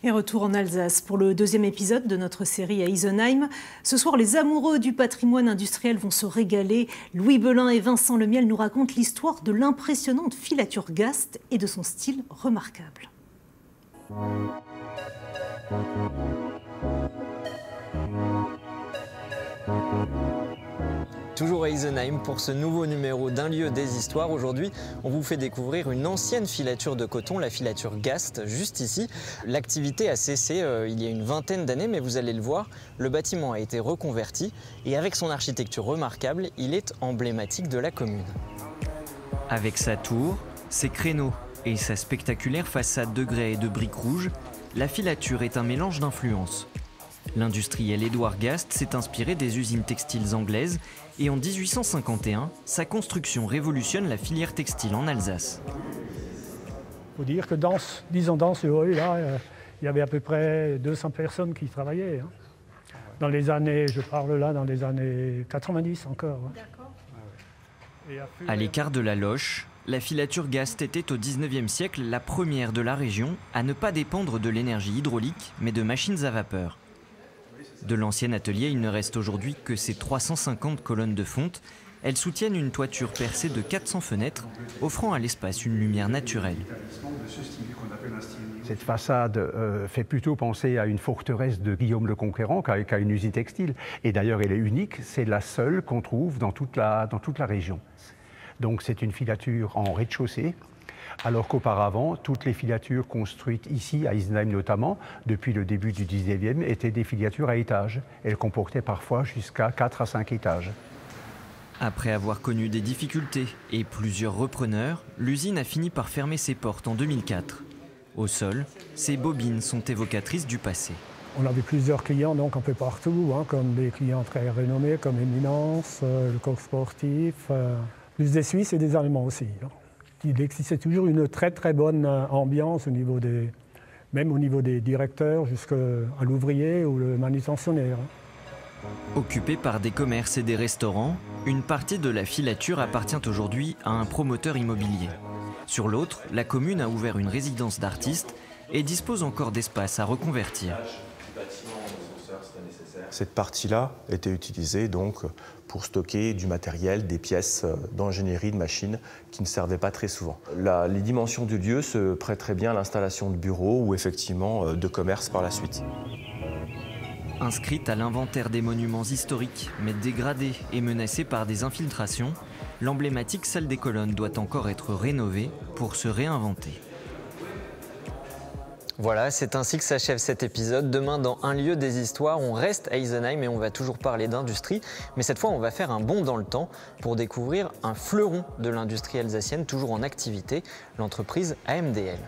Et retour en Alsace pour le deuxième épisode de notre série à Isenheim. Ce soir, les amoureux du patrimoine industriel vont se régaler. Louis Belin et Vincent Lemiel nous racontent l'histoire de l'impressionnante filature Gast et de son style remarquable. Toujours à Isenheim pour ce nouveau numéro d'Un lieu des histoires. Aujourd'hui, on vous fait découvrir une ancienne filature de coton, la filature Gast, juste ici. L'activité a cessé il y a une vingtaine d'années, mais vous allez le voir, le bâtiment a été reconverti et avec son architecture remarquable, il est emblématique de la commune. Avec sa tour, ses créneaux et sa spectaculaire façade de grès et de briques rouges, la filature est un mélange d'influences. L'industriel Édouard Gast s'est inspiré des usines textiles anglaises et en 1851, sa construction révolutionne la filière textile en Alsace. Il faut dire que dans ce hall-là, il y avait à peu près 200 personnes qui travaillaient. Dans les années, je parle là, dans les années 90 encore. D'accord. À l'écart de la Loche, la filature Gast était au 19e siècle la première de la région à ne pas dépendre de l'énergie hydraulique, mais de machines à vapeur. De l'ancien atelier, il ne reste aujourd'hui que ces 350 colonnes de fonte. Elles soutiennent une toiture percée de 400 fenêtres, offrant à l'espace une lumière naturelle. Cette façade fait plutôt penser à une forteresse de Guillaume le Conquérant qu'à une usine textile. Et d'ailleurs, elle est unique, c'est la seule qu'on trouve dans toute la région. Donc c'est une filature en rez-de-chaussée, alors qu'auparavant, toutes les filatures construites ici, à Isenheim notamment, depuis le début du 19e, étaient des filatures à étages. Elles comportaient parfois jusqu'à 4 à 5 étages. Après avoir connu des difficultés et plusieurs repreneurs, l'usine a fini par fermer ses portes en 2004. Au sol, ces bobines sont évocatrices du passé. On avait plusieurs clients donc un peu partout, comme des clients très renommés comme Eminence, le Coq Sportif, plus des Suisses et des Allemands aussi. Il existait toujours une très très bonne ambiance même au niveau des directeurs jusqu'à l'ouvrier ou le manutentionnaire. Occupée par des commerces et des restaurants, une partie de la filature appartient aujourd'hui à un promoteur immobilier. Sur l'autre, la commune a ouvert une résidence d'artistes et dispose encore d'espace à reconvertir. Cette partie-là était utilisée donc pour stocker du matériel, des pièces d'ingénierie, de machines qui ne servaient pas très souvent. Les dimensions du lieu se prêteraient bien à l'installation de bureaux ou effectivement de commerce par la suite. Inscrite à l'inventaire des monuments historiques, mais dégradée et menacée par des infiltrations, l'emblématique salle des colonnes doit encore être rénovée pour se réinventer. Voilà, c'est ainsi que s'achève cet épisode. Demain, dans Un lieu des histoires, on reste à Isenheim et on va toujours parler d'industrie. Mais cette fois, on va faire un bond dans le temps pour découvrir un fleuron de l'industrie alsacienne, toujours en activité, l'entreprise AMDL.